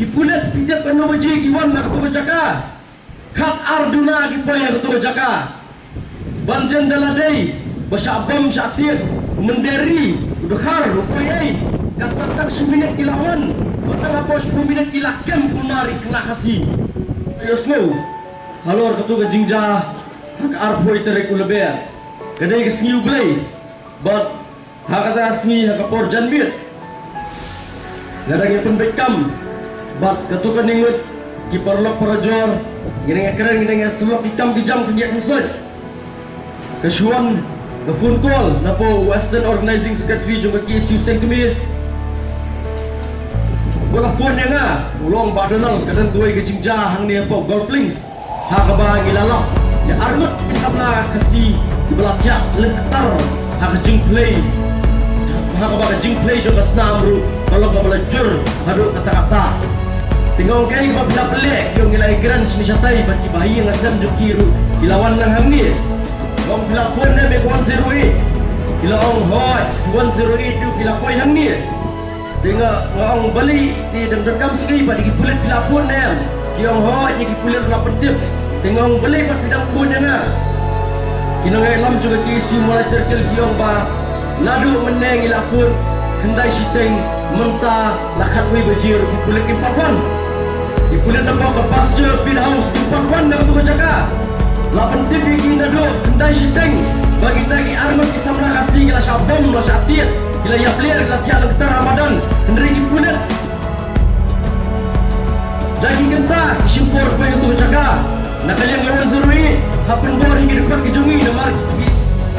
Kipulet tidak penuh baji kiwan nak ketua jaka. Kat arduna kipaya ketua jaka. Banjan daladai basyabam syatir menderi udhar rupayai katakan 10 minit kilawan betul apa 10 minit kilakam kumari kena kasih. Ayo slow. Halor ketua jingja hak arpoi tereku leber. Kadai kesengi uglai. But hak kata asmi hak kapor janbir. Gadang pun bekam. But ketua ningut kiparlok parajor. Gini keren gini semua hitam kijam kegiat musad. Kesuan the phone call napo Western Organizing Secretary juga KSU Sengkemir. Bola phone yang ah, ulong badanal kadang tuai ke jingja hang ni apa golf links. Ha kaba ngilalak. Ya armut isabla kasi di belah tiak lektar ha ke jing play. Ha kaba ke jing play juga senam ru kalau kaba lejur hadu kata-kata. Tinggal kay kaba bila pelek yung ngilai geran sini syatai bagi bayi yang asam jukiru ilawan lang hang ni. Kong bila pun na may 108 kila ong hot 108 tu kila poin hang ni tengok ngong balik di dendam sekali pada kipulit kila pun na kila ong hot ni kipulit la pedip tengok ong balik pada bidang pun na kina ngai lam juga kisi mulai circle kila ong ba ladu meneng ila pun kendai siteng mentah lakat wi bajir kipulit kimpapan kipulit nampak ke pasture pin house kimpapan dah tu bercakap 8 tip bikin dadu kendai siteng bagi tagi armut kisah kasih kila syabam la syatir kila yaplir kila tiak lektar Ramadan hendri kipulit lagi genta kisimpur kue itu bercaka nak kalian lawan zurui hapen bor hingga dekat kejungi nomor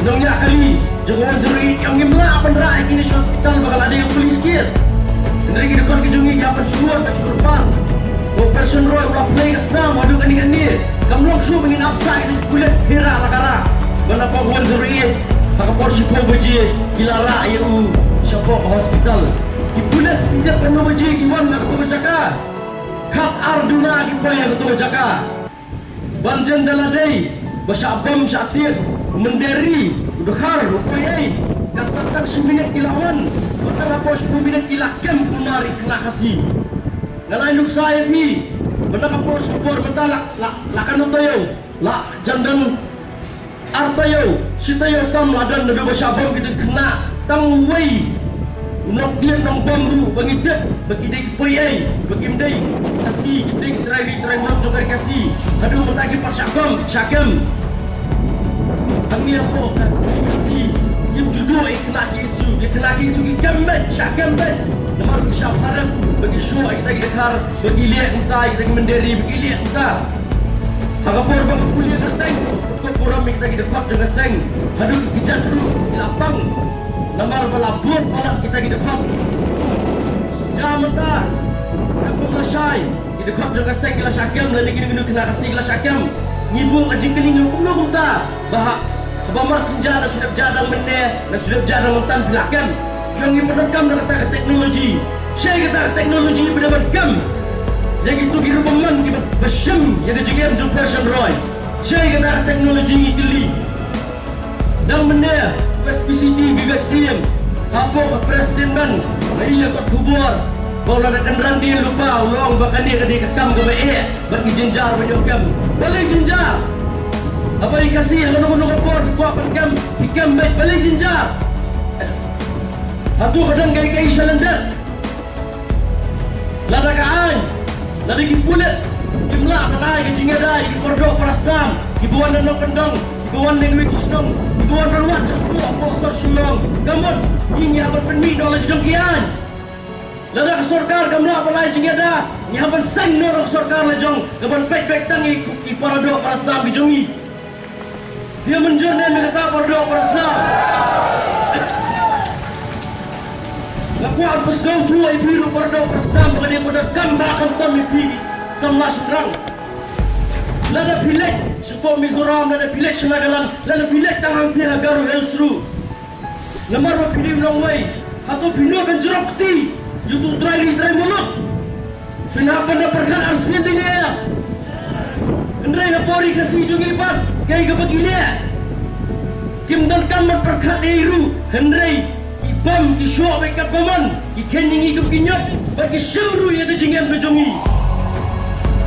nongnya kali jangan zurui yang ngimla penra ini hospital bakal ada yang polis kes hendri dekat kejungi dapat suar tak cukup pan Operation Roy ulah play kesam aduh kan ni kamu long show ingin upside kulit hira lakara kenapa buan zuri tak porsi po baji kilara ayu siapa hospital kipulet tidak penuh baji kiwan nak ketua jaka kat arduna kipaya ketua jaka banjan daladai basyabam syatir menderi udhar rupayai katakan 10 minit kilawan betul apa 10 minit kilakam kumari kena kasih ngalai nuk saya ni mendapat proses support betalak lakan tayo la jandan artayo sitayo tam ladan nabi basyabam kita kena tam wei nak dia nang bamru bagi dia bagi dia poyai bagi mdai kasih kita try nak juga kasih aduh mentagi persyakam syakam kami apa kasih yang judul ikhlas isu gambat syakam bet nama kisah harap bagi show kita dekar bagi lihat kita kita menderi bagi lihat kita hagapor bagi kuliah kerteng koram kita dekat dengan seng aduh kijat dulu lapang nomor balabur balak kita dekat jam ta aku melasai kita dekat dengan seng kelas syakam lagi kena kasih kelas syakam ngibung anjing keling belum ta bahak kebamar senjata sudah berjalan meneh dan sudah berjalan mentan belakang yang diperlukan dengan kata teknologi saya kata teknologi berdampak yang itu kira peman kita bersem yang dijadikan untuk Persian Roy saya kata teknologi ini dan meneh SPCT BVXM apa presiden ban ia kot kubur kalau ada kendaraan dia lupa ulang bahkan dia kekam ke baik bagi jenjar menyokam balik jenjar apa dikasih yang nombor-nombor port kuat penkam hikam baik balik jenjar satu kadang gaya-gaya syalendar ladakaan lada kipulit kimlak kanai kecinggadai kipordok parastam kibuan dan kendang kibuan dengan wikisnong kibuan berwat cakua postor silong gambar ini apa penmi dola jengkian lada kesorkar gamlak palai cinggada ini apa seng norok sorkar lejong gambar pek-pek tangi kiparadok parastam kijongi dia menjernah mereka pordok parastam Lakukan pesgau tua ibiru pordok parastam bagi pada gambar kantor mimpi sama sendrang lada pilek sepok Mizoram lada pilek Senagalan lada pilek tangan tiada garu elsru lemar berpilih ulangway atau pinuakan jerok peti YouTube try mulut kenapa dah pergal arsnya tinggal Hendrai lapori kasih jungi bat kaya kebegini kim dan kamar perkat iru Hendrai ibam isyok bekat paman ikan yang hidup kinyot bagi semru yang kejingan berjongi.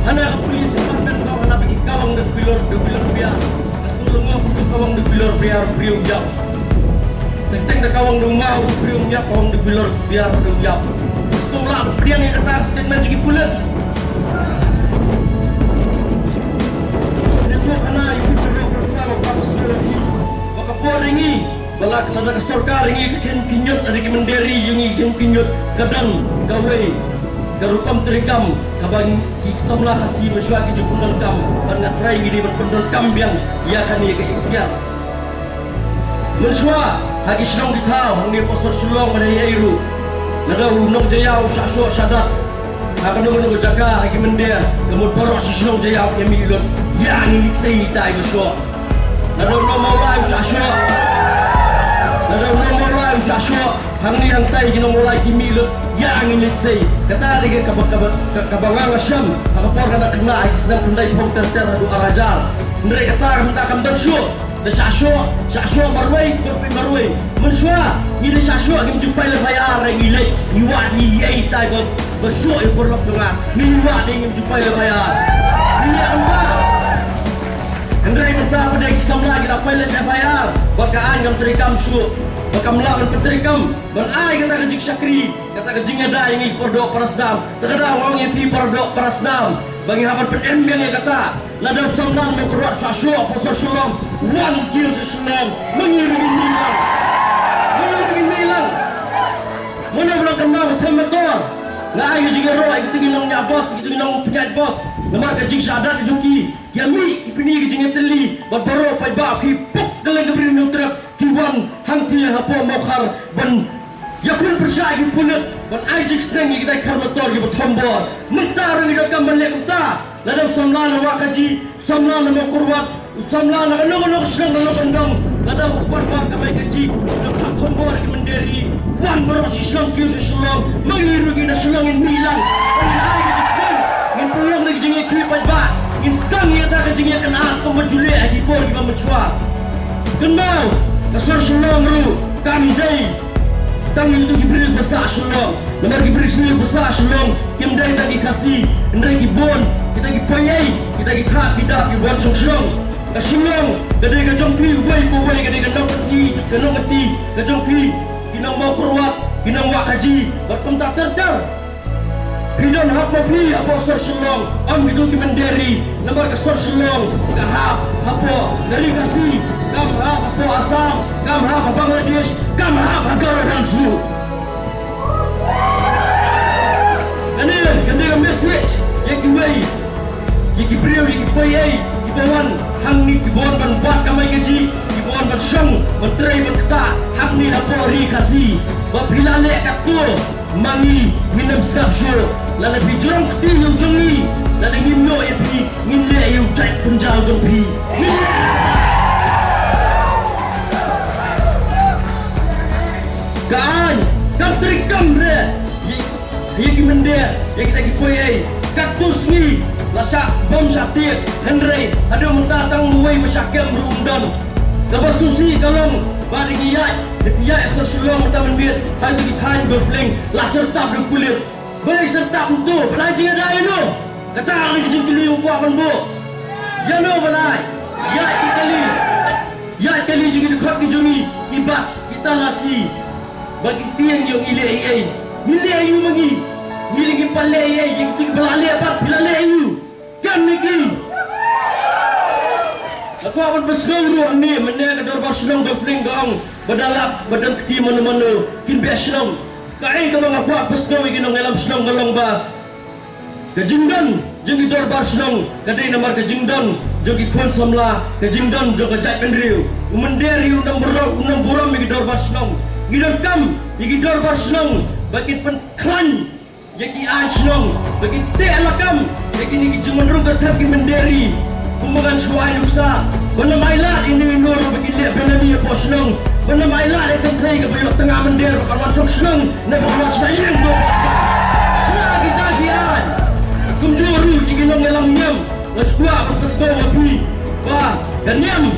Hana polis departemen kau hana bagi kawang dan pilor biar. Kesulung aku kawang dan pilor biar priu jap. Tentang dah kawang dan mau priu jap kawang dan pilor biar priu jap. Setelah priang yang kata statement jadi pulat. Ini hana ibu berdoa bersama Bapak Sulawesi. Bapak Polri balak nada kesorkar ini kinyot ada ki menderi ini kinyot kadang gawe garupam terikam kabang kisamlah kasih masyarakat ki jupundal kam bangat rai ini berpendal kam yang ia kan ia keikhtiar mensua hagi senang ditau hangi posor sulong pada airu nada unong jaya usah sadat akan nunggu jaga hagi mendia kemud porok senang jaya yang milot yang ini sei tai besok nada nomor lain usah nada nomor lain usah hangi yang tai ki nomor lain milot yang ini sei kata dia kabangang asyam akapor kana kena sedang pendai pokter teradu arajar mereka kata minta kam dansyo da sasyo marwai topi marwai mensua ni da sasyo kim jumpai le bayar ngile ni wa ni ai tai ko besok e korlap tengah ni wa ni kim jumpai le bayar ni apa Andai minta pada kisam lagi apa yang dia bayar bakaan yang terikam su bakam lawan terikam balai kata kejik syakri kata kejing ada yang pordok parasdam terkadang orang yang pi pordok parasdam bagi habar PM yang kata nada samdan berkuat sasyo posor sulong 1 kilo sesulam mengiringi milang mana belum kenal temetor nah ayo juga roh itu ginongnya bos itu ginong penyat bos namar kejik syadat juki yami ipini kejing teli berbaro pai ba ki puk dalam kebri nutrap kiwan hangti hapo mokhar ban yakun persai punut ban ajik sneng kita karmator ki betombor mentar ngi dokam balek uta ladam samlan wa kaji samlan mo kurwat samlan nong sneng nong pendong ladam kuat wa kamai kaji ladam satombor ki menderi wan merosi sneng ki seslong mengiru ki naslongin milang ai ajik sneng ngin pulang lagi jingi ki pai ba Instang yang tak kejengnya kena aku menjulik lagi pun kita mencuak. Kenal, kasar sulong ru, kami day. Tang itu diberi besar sulong, nomor diberi sini besar sulong. Kim day tak dikasih, ndai dibon, kita dipayai, kita dikak, kita dibon sulong. Kasulong, kadai kajong pi, way po way, kadai kanong mati, kajong pi, kinang mau kurwat, kinang wak haji, berkontak terter. Pidon hak mapi apa sor sulong am hidu ki menderi nomor ke sor sulong kahap apa dari kasih kam hak apa asam kam hak Bangladesh kam hak negara dan su kani message yang kiwai yang kibriu yang kipayai kibawan hang ni kibon ban buat kamai gaji kibon ban syong menteri berkata hak ni apa ri kasih bapilale kakku mangi minam sabsyo lala pi jurang keti yu jongi lala ngimno e pi ngile yu jai punjal jong pi kaan kam terikam re ye ki mende ye kita ki poyai kaktus ni lasa bom satir henry ada mentatang luwai masyakem rumdon kabar susi kalong bari ngiyai dia sesulong pertama biar hanya ditahan berfling lah serta berkulit boleh serta untuk pelajing ada itu kata orang kecil kili buat kan bu ya no balai ya kali juga dekat ke jumi ibat kita lasi bagi tiang yang ilai milih ayu magi milih ki palai yang tinggi pelale apa pelale ayu kan lagi aku akan berseru ni mana kedor bersenang berfling gaung badalap badan keti mana-mana kin biasnam kai ka mga kuak pesgaw iginong elam senang galong ba kejingdan jeung idor bar senang kadai namar kejingdan jeung ikon samla kejingdan jeung kajai pendriu umenderi undang buram igidor bar senang gidor kam igidor bar senang bagi penklan jadi ai senang bagi te alakam bagi ni jeung menrugar tapi menderi kumbagan suai luksa mana mailat ini minor bagi lihat benani apa senang mana mailat akan try ke bayok tengah mendir kawan sok senang nak kawan sayang tu senang kita kian kumjuru iginong elang nyam naskuwa berkesgo wapi wah ganyam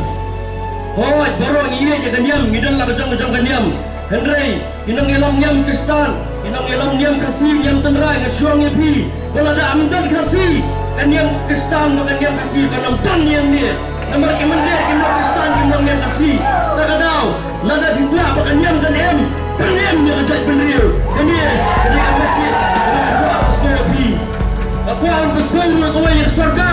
hoi baru iya je ganyam ngidang lah kejang ganyam Henry inong elang nyam kristal Inang ilang niang kasih yang tenrai ngan syong pi. Wala da amdan kasih kan yang Kristen kan yang kasih kan amdan yang ni. Namar kemendir kimang Kristen kimang yang kasih. Sakadaw nada bibla kan yang kan em. Penem yang ajak penriu. Kani ketika masjid ketika doa pi. Aku akan berseru ke wayar surga.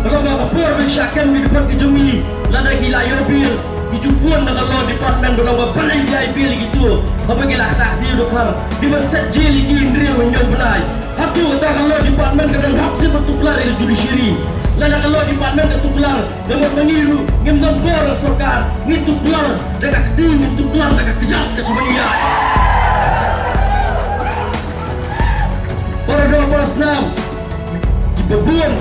Kalau kapur bersyakan di depan kejumi. Lada gila yobil. Dijumpuan dengan law department dalam balai jai bil gitu. Apa gila tak dia dokar. Di mana jil lagi indri menyong belai. Hatu kata kalau department kadang hak si bertukar dengan judiciary. Lada kalau department bertukar dengan mengiru ngem bor surga. Ngitukar dengan keting ngitukar dengan kejat ke semuanya. Para doa para senam. Dibebuan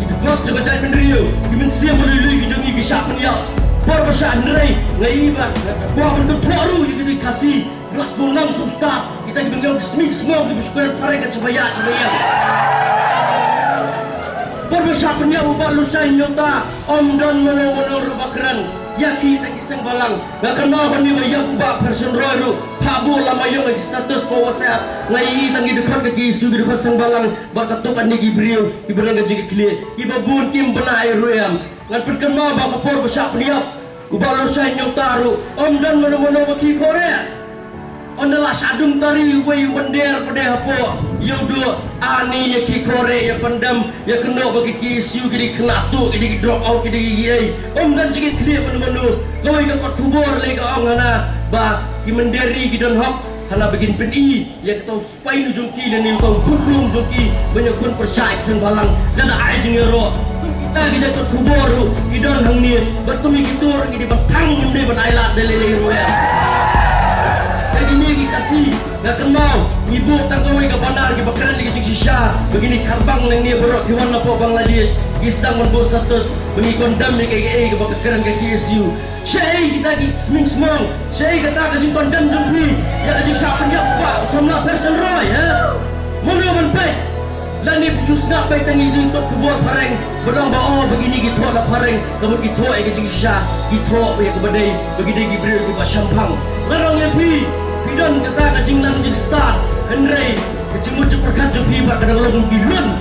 di dekat jaga jai pendiriu. Dimensia melalui kejongi kisah peniak. Perbesaan nerai ngaiban buah bentuk baru yang dikasih gelas bungang substat kita dibengang kesmik semua di bersyukuran pareng sebaya perbesaan penyam ubah lusain nyota om dan mono rubakran yaki tak kisang balang gak kenal bani bayang ubah person roy habu lama yung status bawa sehat ngai tangi dekat ke isu di dekat sang balang berkatukan ni gibriu ibrang gajik kile ibabun kim bena air ruyam ngan perkenal bang kapor besar peniap ubah lusain nyong taru om dan mono baki korea onela sadung tari way bender pada apa yang dua ani yang ki kore yang pendam yang kena bagi ki isu kini kena tu kini drop out kini gigi om dan sikit clear menu kau yang kau kubur lagi om ngana ba ki menderi ki don hok karena begin peni yang tahu supaya nujungki dan yang tahu hukum jungki banyak pun percaya kesan balang dan ada jengero kita kita kau kubur ki don hang ni bertemu kitur ki di batang nyumde ban ailat delele ruya ini kasih nak kenal ibu tangkawai ke bandar ke bakaran di kecik shisha begini karbang yang ni berok di warna po Bangladesh istang membos status mengikon dam ke ke bakaran ke KSU syai kita ki sming smong syai kata ke jing kondam jumpi ya jing siapa dia pak somla person roy ha mulu man baik lani susna baik tangi di tot kubur pareng berang ba oh begini gitu lah pareng kamu gitu ke jing shisha gitu ya ke badai begini gibril di Bashampang larang lepi Pidon kata kajing lang jing start Henry kecimut ceperkan jumpi bak kadang long gilun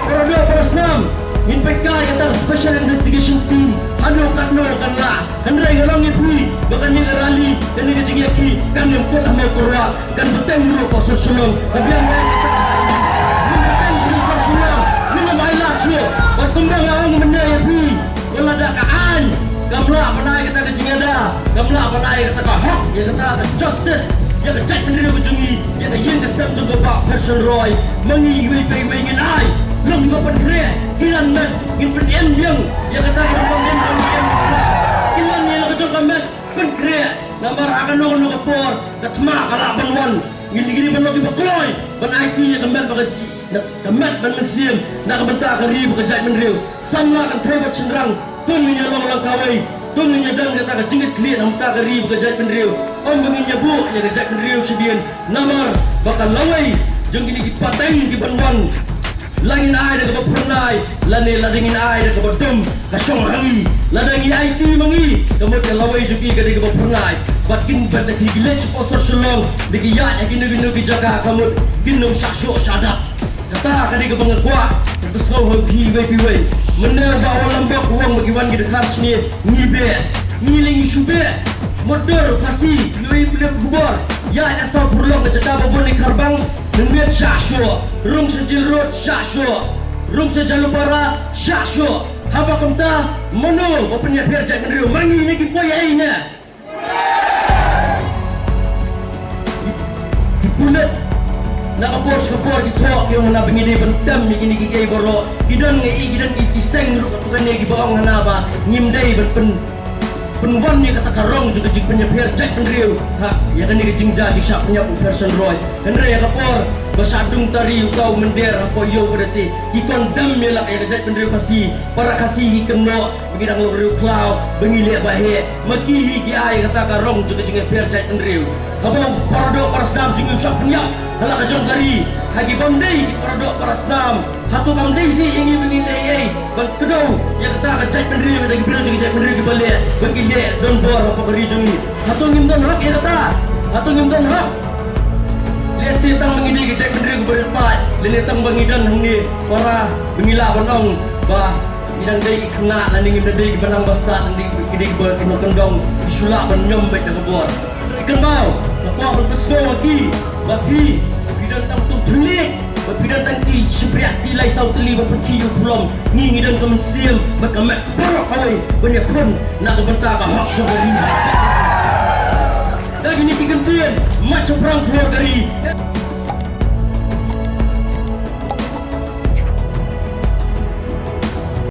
para dua para senam min PK kata special investigation team anu kan lah Henry ngalong ipui bahkan yang rally dan ni kajing yaki kan yang kuat lah mau korwa kan beteng dulu pasal sulung tapi yang lain beteng dulu pasal sulung minum ailah cuy bertumbang orang benda yapi kalau ada kaan gamla panai kata kecing ada gamla panai kata hak dia kata justice dia kata pendiri berjungi dia kata yin kesem juga pak person roy mengi wei ngin ai long juga pendiri hilan men ngin pendiem yang dia kata yang pendiem hilan ni lah kejong kames pendiri nambar akan nong kapor katma kalak banwan gini banok di bakloy ban IT yang kemet bagai kemet ban mensim nak bentak kari bekerja pendiri sama kan terbot cenderang tun menyalong langkawai tun menyadang kata kecingit kli nampak kari bekerja pendiriu om bangin nyabu yang kerja pendiriu sedian namar bakal lawai jeng kini dipateng di banwan langin ai dah kepernai lani ladingin ai dah kepedum kasong hangi ladangin IT mangi kemudian lawai juki kadi kepernai batkin batak gilej posor selong dikiyat yakin ginu jaga kamu ginum syaksyuk syadat kata kadi kebangan kuat terpesau hobi wei mener bawa lambak uang bagi wan kita khas ni ngibe ngiling isube motor pasti lui boleh bubar ya asal perlu keceta babon ni karbang nembet syasyo rung sejil road syasyo rung sejalu para syasyo haba kemta mono bapenya biar jak kendriu mangi ni ki poyainya dipulet nak kapor di tok yang nak begini bentam begini gigi boro gidan ngi seng ruk atukan ni gibaong hanaba ngimdai penwan ni kata karong juga jik penyapir cek pendriu ha ya kan ni jing jadi syak punya person roy henry ya kapor bersadung tari kau mender apa yo berarti ikon dam melak ya cek pendriu pasti para kasih keno begidang lu cloud bengilik bahe maki gi ai kata karong juga jing pir cek pendriu abang paradok para senam jing syak punya hala kajong kari hagi bamdei paradok para senam hatu bamdei si ingi bengilik ai bang kedau ya kata cek pendriu lagi bilang jing cek pendriu balik bagi don bor apa kari jungi hatu ngim don hak ya kata atau ngimdan ha lesi tang mengidi ke cek pendiri berpat lene tang bangidan hangni ora mengila banong ba idang dai kena lan ngim dai banang basta nan di ber kena kendong disulak ban nyom baik dah kebor ikan bau apa berpeso lagi bagi bidang tang tu pelik bidang tang ti sepriati lai sau teli berpergi pulang ni ngidang kemensiam maka mak porok oi banyak pun nak bentar ka hak sebari lagi ni tiga macam perang keluar dari